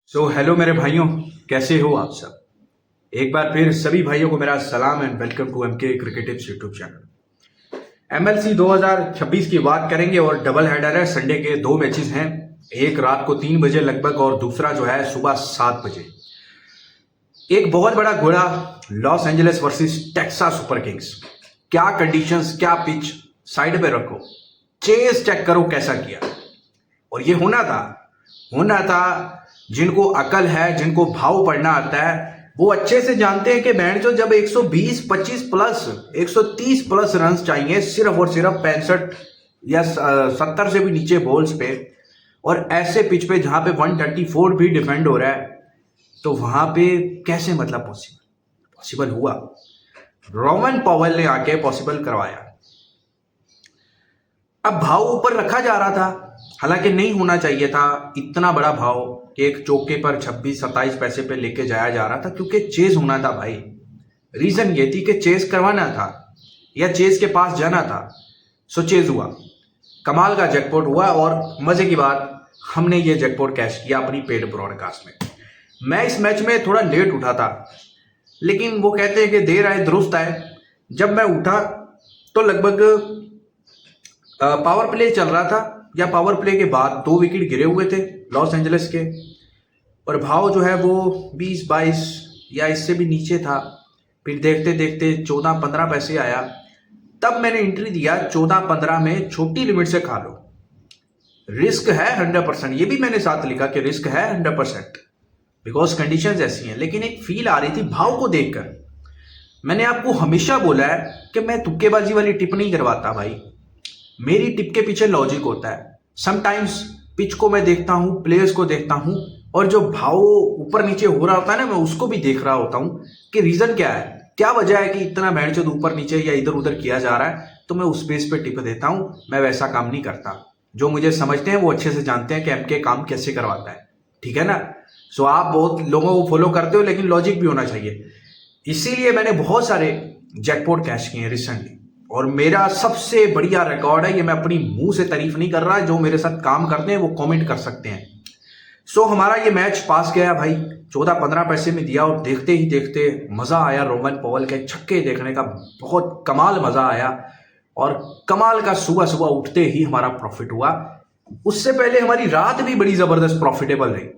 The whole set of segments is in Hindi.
हेलो मेरे भाइयों, कैसे हो आप सब। एक बार फिर सभी भाइयों को मेरा सलाम and welcome to MK cricket YouTube channel. MLC 2026 की बात करेंगे और डबल हेडर है। संडे के दो मैचेस हैं, एक रात को 3 बजे लगभग और दूसरा जो है सुबह 7 बजे। एक बहुत बड़ा घोड़ा, Los Angeles versus Texas super Kings. क्या कंडीशंस, क्या पिच, साइड पे रखो, चेस चेक करो कैसा किया। और ये होना था। जिनको अकल है, जिनको भाव पढ़ना आता है, वो अच्छे से जानते हैं कि बैंड जो जब 120 25 प्लस 130 प्लस रन चाहिए सिर्फ और सिर्फ 65 या 70 से भी नीचे बॉल्स पे, और ऐसे पिच पे जहां पे 134 भी डिफेंड हो रहा है, तो वहां पे कैसे मतलब पॉसिबल हुआ। रोमन पॉवेल ने आके पॉसिबल करवाया। अब भाव ऊपर रखा जा रहा था, हालांकि नहीं होना चाहिए था इतना बड़ा भाव कि एक चौके पर 26-27 पैसे पे लेके जाया जा रहा था, क्योंकि चेज होना था भाई। रीजन ये थी कि चेज करवाना था या चेज के पास जाना था। सो चेज हुआ, कमाल का जैकपॉट हुआ। और मजे की बात, हमने ये जैकपॉट कैश किया अपनी पेड ब्रॉडकास्ट में। मैं इस मैच में थोड़ा लेट उठा था, लेकिन वो कहते हैं कि देर आए दुरुस्त आए। जब मैं उठा तो लगभग पावर प्ले चल रहा था, या पावर प्ले के बाद 2 विकेट गिरे हुए थे लॉस एंजलिस के, और भाव जो है वो 20-22 या इससे भी नीचे था। फिर देखते देखते 14-15 पैसे आया, तब मैंने एंट्री दिया 14-15 में। छोटी लिमिट से खा लो, रिस्क है 100%। ये भी मैंने साथ लिखा कि रिस्क है 100%, बिकॉज कंडीशंस ऐसी हैं। लेकिन एक फील आ रही थी भाव को देखकर। मैंने आपको हमेशा बोला है कि मैं तुक्केबाजी वाली टिप नहीं करवाता भाई। मेरी टिप के पीछे लॉजिक होता है। समटाइम्स पिच को मैं देखता हूं, प्लेयर्स को देखता हूं, और जो भाव ऊपर नीचे हो रहा होता है ना, मैं उसको भी देख रहा होता हूं कि रीजन क्या है, क्या वजह है कि इतना बैंड ऊपर नीचे या इधर उधर किया जा रहा है। तो मैं उस बेस पे टिप देता हूं। मैं वैसा काम नहीं करता। जो मुझे समझते हैं वो अच्छे से जानते हैं कि एमके काम कैसे करवाता है, ठीक है ना। सो आप बहुत लोगों को फॉलो करते हो, लेकिन लॉजिक भी होना चाहिए। इसीलिए मैंने बहुत सारे जैकपॉट कैश किए हैं रिसेंटली, और मेरा सबसे बढ़िया रिकॉर्ड है। ये मैं अपनी मुंह से तारीफ नहीं कर रहा, जो मेरे साथ काम करते हैं वो कमेंट कर सकते हैं। सो हमारा ये मैच पास गया भाई, 14-15 पैसे में दिया, और देखते ही देखते मजा आया। रोमन पॉवेल के छक्के देखने का बहुत कमाल मजा आया, और कमाल का सुबह सुबह उठते ही हमारा प्रॉफिट हुआ। उससे पहले हमारी रात भी बड़ी जबरदस्त प्रॉफिटेबल रही।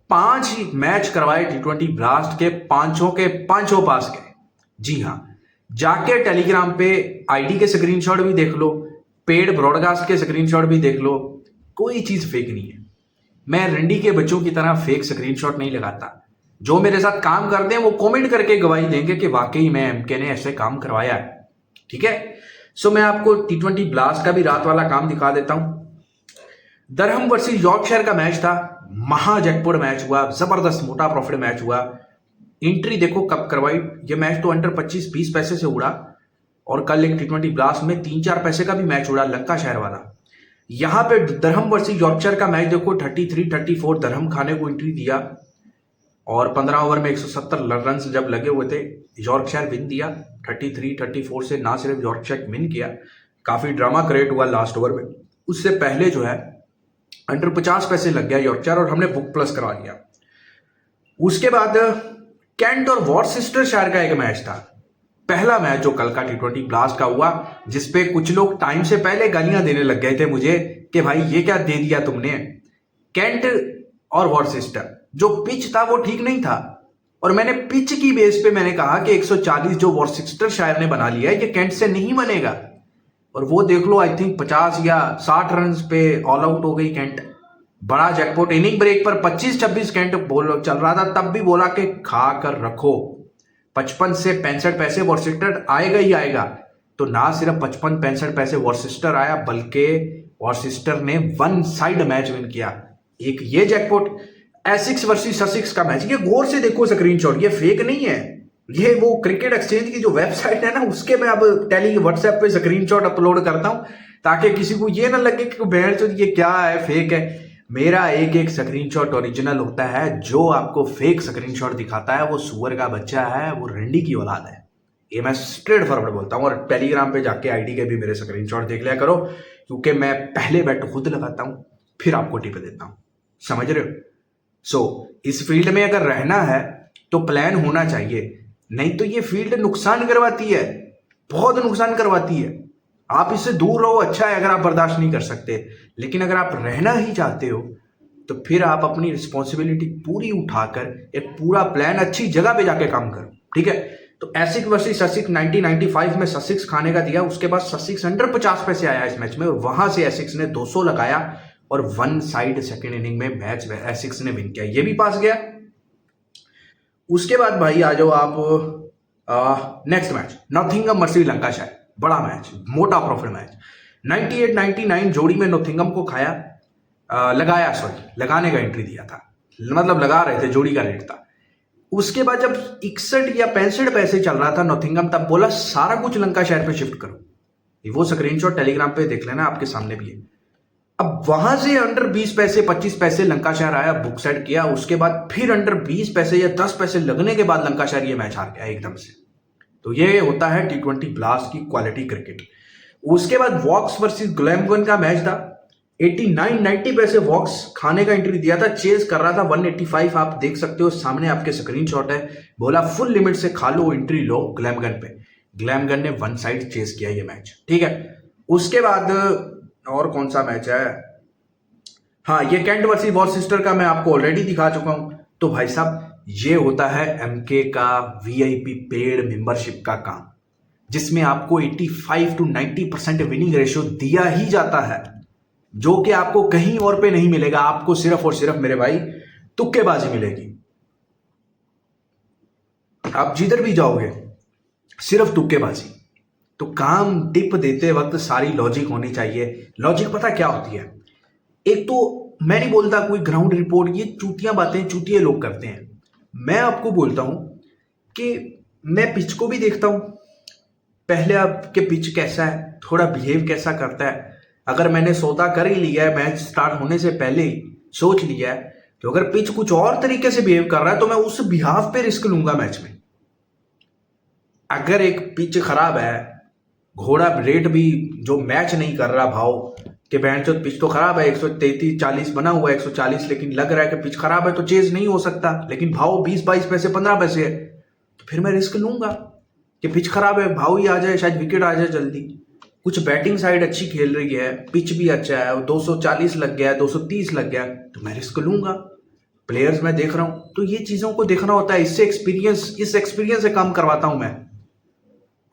5 मैच करवाए T20 ब्लास्ट के, पांचों के पांचों पास गए। जी हाँ, जाके टेलीग्राम पे आईडी के स्क्रीनशॉट भी देख लो, पेड ब्रॉडकास्ट के स्क्रीनशॉट भी देख लो। कोई चीज फेक नहीं है। मैं रंडी के बच्चों की तरह फेक स्क्रीनशॉट नहीं लगाता। जो मेरे साथ काम करते हैं वो कमेंट करके गवाही देंगे कि वाकई में एमके ने ऐसे काम करवाया है, ठीक है। सो मैं आपको T20 ब्लास्ट का भी रात वाला काम दिखा देता हूं। दरहम वर्सेस यॉर्कशायर का मैच था, महा जैकपॉट मैच हुआ, जबरदस्त मोटा प्रॉफिट मैच हुआ। एंट्री देखो कब करवाई। ये मैच तो अंडर 25-20 पैसे से उड़ा, और कल एक T20 ब्लास्ट में 3-4 पैसे का भी मैच उड़ा, लंका शहर वाला। यहां पे दरहम वर्सेस यॉर्कशायर का मैच देखो, 33-34 दरहम खाने को एंट्री दिया, और 15 ओवर में 170 रन जब लगे हुए थे, यॉर्कशायर विन दिया 33-34 से। ना सिर्फ यॉर्कशायर विन किया, काफी ड्रामा क्रिएट हुआ लास्ट ओवर में। उससे पहले जो है अंडर 50 पैसे लग गया यॉर्कशायर, और हमने बुक प्लस करवा दिया। उसके बाद कैंट और वॉर्सेस्टरशायर का एक मैच था, पहला मैच जो कल का T20 ब्लास्ट का हुआ, जिसपे कुछ लोग टाइम से पहले गालियां देने लग गए थे मुझे कि भाई ये क्या दे दिया तुमने। कैंट और वॉर्सेस्टर, जो पिच था वो ठीक नहीं था, और मैंने पिच की बेस पे मैंने कहा कि 140 जो वॉर्सेस्टरशायर ने बना लिया है, ये कैंट से नहीं बनेगा। और वो देख लो, आई थिंक 50 या 60 रन पे ऑल आउट हो गई कैंट। बड़ा जैकपॉट। इनिंग ब्रेक पर 25-26 कैंट बोल चल रहा था, तब भी बोला कि खा कर रखो, 55 से 65 पैसे वॉर्सेस्टर आएगा ही आएगा। तो ना सिर्फ 55-65 पैसे वॉर्सेस्टर आया, बल्कि वॉर्सेस्टर ने वन साइड मैच विन किया। एक ये जैकपॉट, एसिक्स वर्सेस ससेक्स का मैच। ये गौर से देखो स्क्रीनशॉट, ये फेक नहीं है। ये वो क्रिकेट एक्सचेंज की जो वेबसाइट है ना, उसके मैं अब व्हाट्सएप पे स्क्रीनशॉट अपलोड करता हूं, ताकि किसी को ये ना लगे कि बहन चोद ये क्या है, फेक है। मेरा एक एक स्क्रीनशॉट ओरिजिनल होता है। जो आपको फेक स्क्रीनशॉट दिखाता है वो सुअर का बच्चा है, वो रंडी की औलाद है। ये मैं स्ट्रेट फॉरवर्ड बोलता हूँ। और टेलीग्राम पे जाके आईडी के भी मेरे स्क्रीनशॉट देख लिया करो, क्योंकि मैं पहले बैट खुद लगाता हूँ, फिर आपको टिप देता हूँ, समझ रहे हो। इस फील्ड में अगर रहना है तो प्लान होना चाहिए, नहीं तो ये फील्ड नुकसान करवाती है, बहुत नुकसान करवाती है। आप इससे दूर रहो, अच्छा है अगर आप बर्दाश्त नहीं कर सकते, लेकिन अगर आप रहना ही चाहते हो तो फिर आप अपनी रिस्पॉन्सिबिलिटी पूरी उठाकर एक पूरा प्लान अच्छी जगह पे जाके काम करो, ठीक है। तो एसिक वर्सेस ससिक्स 1995 में ससिक्स खाने का दिया, उसके बाद ससिक्स अंडर 50 पैसे आया इस मैच में, और वहां से एसिक्स ने 200 लगाया और वन साइड सेकेंड इनिंग में मैच एसिक्स ने विन किया, ये भी पास गया। उसके बाद भाई आ जाओ आप next match, Nottingham versus Lancashire, बड़ा मैच, मोटा प्रॉफिट मैच। 98-99 जोड़ी में नॉटिंघम को लगाने का एंट्री दिया था, मतलब लगा रहे थे, जोड़ी का रेट था। उसके बाद जब 61 या 65 पैसे चल रहा था नॉटिंघम, तब बोला सारा कुछ लंकाशायर पे शिफ्ट करो। वो स्क्रीनशॉट टेलीग्राम पे देख लेना, आपके सामने भी है। अब वहां से अंडर 20 पैसे 25 पैसे लंकाशायर आया, बुक सेट किया। उसके बाद फिर अंडर 20 पैसे या 10 पैसे लगने के बाद लंकाशायर ये मैच हार गया एकदम से। तो ये होता है T20 ब्लास्ट की क्वालिटी क्रिकेट। उसके बाद वॉक्स वर्सेस ग्लैमगन का मैच था, 89-90 पैसे वॉक्स खाने का एंट्री दिया था, चेज कर रहा था 185, आप देख सकते हो सामने आपके स्क्रीनशॉट है। बोला फुल लिमिट से खा लो, एंट्री लो ग्लैमगन पे। ग्लैमगन ने वन साइड चेज किया ये मैच, ठीक है। उसके बाद और कौन सा मैच है, हाँ ये कैंट वर्सेस वॉर्सेस्टर का मैं आपको ऑलरेडी दिखा चुका हूं। तो भाई साहब ये होता है एमके का वीआईपी पेड मेंबरशिप का काम, जिसमें आपको 85 to 90% विनिंग रेशियो दिया ही जाता है, जो कि आपको कहीं और पे नहीं मिलेगा। आपको सिर्फ और सिर्फ मेरे भाई तुक्केबाजी मिलेगी। आप जिधर भी जाओगे सिर्फ तुक्केबाजी। तो काम टिप देते वक्त सारी लॉजिक होनी चाहिए। लॉजिक पता क्या होती है, एक तो मैं नहीं बोलता कोई ग्राउंड रिपोर्ट, ये चूतियां बातें चूतिए लोग करते हैं। मैं आपको बोलता हूं कि मैं पिच को भी देखता हूं, पहले आपके पिच कैसा है, थोड़ा बिहेव कैसा करता है। अगर मैंने सौदा कर ही लिया है, मैच स्टार्ट होने से पहले ही सोच लिया है कि अगर पिच कुछ और तरीके से बिहेव कर रहा है तो मैं उस बिहाफ पे रिस्क लूंगा मैच में। अगर एक पिच खराब है, घोड़ा रेट भी जो मैच नहीं कर रहा भाव कि बैंड चो पिच तो खराब है, 133-40 बना हुआ है 140, लेकिन लग रहा है कि पिच खराब है तो चेज नहीं हो सकता, लेकिन भाव 20-22 पैसे 15 पैसे है, तो फिर मैं रिस्क लूंगा कि पिच खराब है, भाव ही आ जाए, शायद विकेट आ जाए जल्दी। कुछ बैटिंग साइड अच्छी खेल रही है, पिच भी अच्छा है, 240 लग गया, 230 लग गया, तो मैं रिस्क लूंगा। प्लेयर्स मैं देख रहा हूं, तो ये चीजों को देखना होता है। इस एक्सपीरियंस से काम करवाता हूं मैं,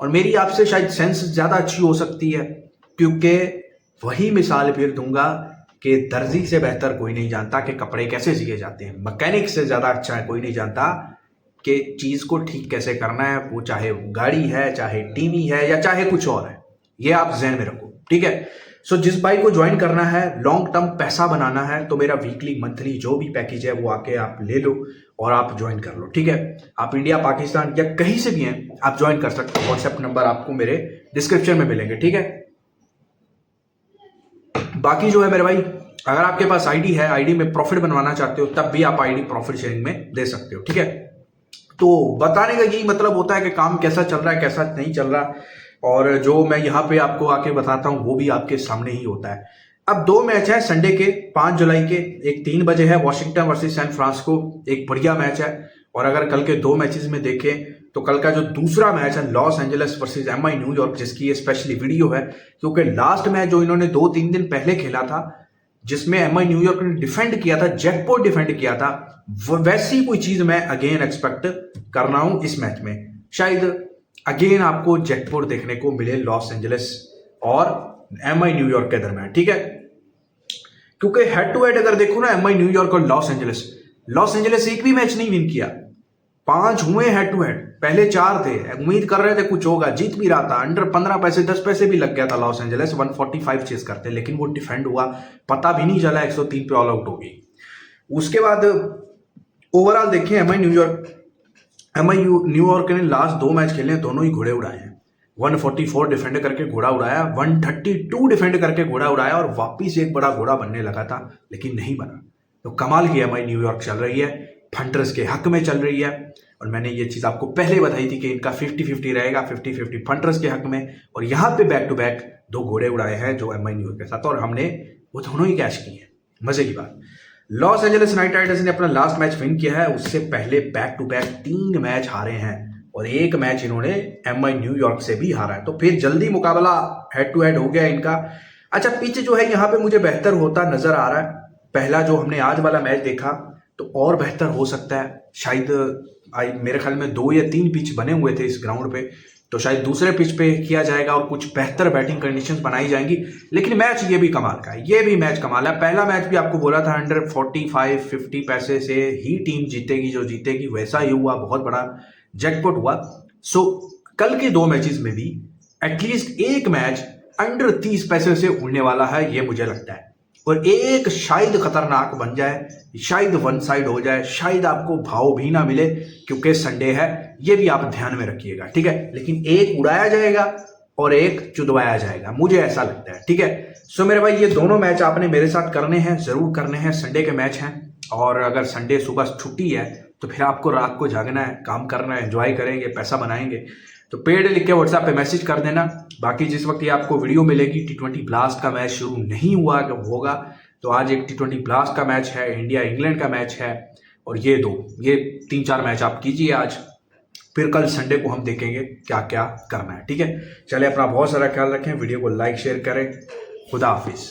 और मेरी आपसे शायद सेंस ज्यादा अच्छी हो सकती है, क्योंकि वही मिसाल फिर दूंगा कि दर्जी से बेहतर कोई नहीं जानता कि कपड़े कैसे सिए जाते हैं, मैकेनिक से ज्यादा अच्छा है कोई नहीं जानता कि चीज को ठीक कैसे करना है, वो चाहे गाड़ी है, चाहे टीवी है, या चाहे कुछ और है। ये आप ज़हन में रखो, ठीक है। सो जिस भाई को ज्वाइन करना है, लॉन्ग टर्म पैसा बनाना है, तो मेरा वीकली मंथली जो भी पैकेज है वो आके आप ले लो और आप ज्वाइन कर लो, ठीक है। आप इंडिया पाकिस्तान या कहीं से भी हैं, आप ज्वाइन कर सकते हो। व्हाट्सएप नंबर आपको मेरे डिस्क्रिप्शन में मिलेंगे, ठीक है। बाकी जो है मेरे भाई, अगर आपके पास आईडी है, आईडी में प्रॉफिट बनवाना चाहते हो, तब भी आप आईडी प्रॉफिट शेयरिंग में दे सकते हो, ठीक है। तो बताने का यही मतलब होता है कि काम कैसा चल रहा है, कैसा नहीं चल रहा, और जो मैं यहाँ पे आपको आके बताता हूँ वो भी आपके सामने ही होता है। अब 2 मैच है संडे के, 5 जुलाई के, एक 3 बजे है वॉशिंगटन वर्सेस सैन फ्रांसिस्को, एक बढ़िया मैच है। और अगर कल के 2 मैचेस में देखें तो कल का जो दूसरा मैच है Los Angeles versus MI New York, जिसकी ये स्पेशली वीडियो है, क्योंकि लास्ट मैच जो इन्होंने 2-3 दिन पहले खेला था, जिसमें एमआई न्यूयॉर्क ने डिफेंड किया था, जैकपॉट डिफेंड किया था, वैसी कोई चीज मैं अगेन एक्सपेक्ट कर रहा हूं इस मैच में। शायद अगेन आपको जैकपॉट देखने को मिले लॉस एंजलिस और एमआई न्यूयॉर्क के दरमियान, ठीक है। क्योंकि हेड टू हेड अगर देखो ना, एमआई न्यूयॉर्क और लॉस एंजलिस एक भी मैच नहीं विन किया, 5 हुए हेड टू हेड, पहले 4 थे। उम्मीद कर रहे थे कुछ होगा, जीत भी रहा था, अंडर 15 पैसे 10 पैसे भी लग गया था लॉस एंजलिस, 145 चेस करते, लेकिन वो डिफेंड हुआ, पता भी नहीं चला, 103 पे ऑल आउट हो गई। उसके बाद ओवरऑल देखें, एमआई न्यूयॉर्क ने लास्ट 2 मैच खेले, दोनों ही घोड़े उड़ाए हैं। 144 डिफेंड करके घोड़ा उड़ाया, 132 डिफेंड करके घोड़ा उड़ाया, और वापिस एक बड़ा घोड़ा बनने लगा था, लेकिन नहीं बना। तो कमाल की एमआई न्यूयॉर्क चल रही है, फंटर्स के हक में चल रही है। और मैंने ये चीज आपको पहले बताई थी कि इनका 50-50 रहेगा, 50-50 फंटर्स के हक में। और यहाँ पे बैक टू बैक 2 घोड़े उड़ाए हैं जो एमआई न्यूयॉर्क के साथ, और हमने वो दोनों ही कैच किए हैं। मजे की बात। लॉस एंजलिस नाइट राइडर्स ने अपना लास्ट मैच विन किया है, उससे पहले बैक टू बैक 3 मैच हारे हैं और 1 मैच इन्होंने एमआई न्यूयॉर्क से भी हारा है। तो फिर जल्दी मुकाबला हेड टू हेड हो गया इनका। अच्छा, पिच जो है यहाँ पे मुझे बेहतर होता नजर आ रहा है। पहला जो हमने आज वाला मैच देखा तो और बेहतर हो सकता है, शायद मेरे ख्याल में 2 या 3 पिच बने हुए थे इस ग्राउंड पे, तो शायद दूसरे पिच पे किया जाएगा और कुछ बेहतर बैटिंग कंडीशंस बनाई जाएंगी। लेकिन मैच ये भी कमाल का है, ये भी मैच कमाल है। पहला मैच भी आपको बोला था अंडर 45-50 पैसे से ही टीम जीतेगी जो जीतेगी, वैसा ही हुआ, बहुत बड़ा जैकपॉट हुआ। सो कल के 2 मैचेस में भी एटलीस्ट एक मैच अंडर 30 पैसे से उड़ने वाला है, ये मुझे लगता है। और एक शायद खतरनाक बन जाए, शायद वन साइड हो जाए, शायद आपको भाव भी ना मिले क्योंकि संडे है, ये भी आप ध्यान में रखिएगा, ठीक है। लेकिन एक उड़ाया जाएगा और एक चुदवाया जाएगा, मुझे ऐसा लगता है, ठीक है। सो मेरे भाई, ये दोनों मैच आपने मेरे साथ करने हैं, जरूर करने हैं। संडे के मैच हैं और अगर संडे सुबह छुट्टी है तो फिर आपको रात को जागना है, काम करना है, एंजॉय करेंगे, पैसा बनाएंगे। तो पेड लिख के व्हाट्सएप पे मैसेज कर देना। बाकी जिस वक्त ये आपको वीडियो मिलेगी T20 ब्लास्ट का मैच शुरू नहीं हुआ होगा, तो आज एक T20 ब्लास्ट का मैच है, इंडिया इंग्लैंड का मैच है, और ये 3-4 मैच आप कीजिए आज। फिर कल संडे को हम देखेंगे क्या क्या करना है, ठीक है। चलिए, अपना बहुत सारा ख्याल रखें, वीडियो को लाइक शेयर करें। खुदा हाफिज।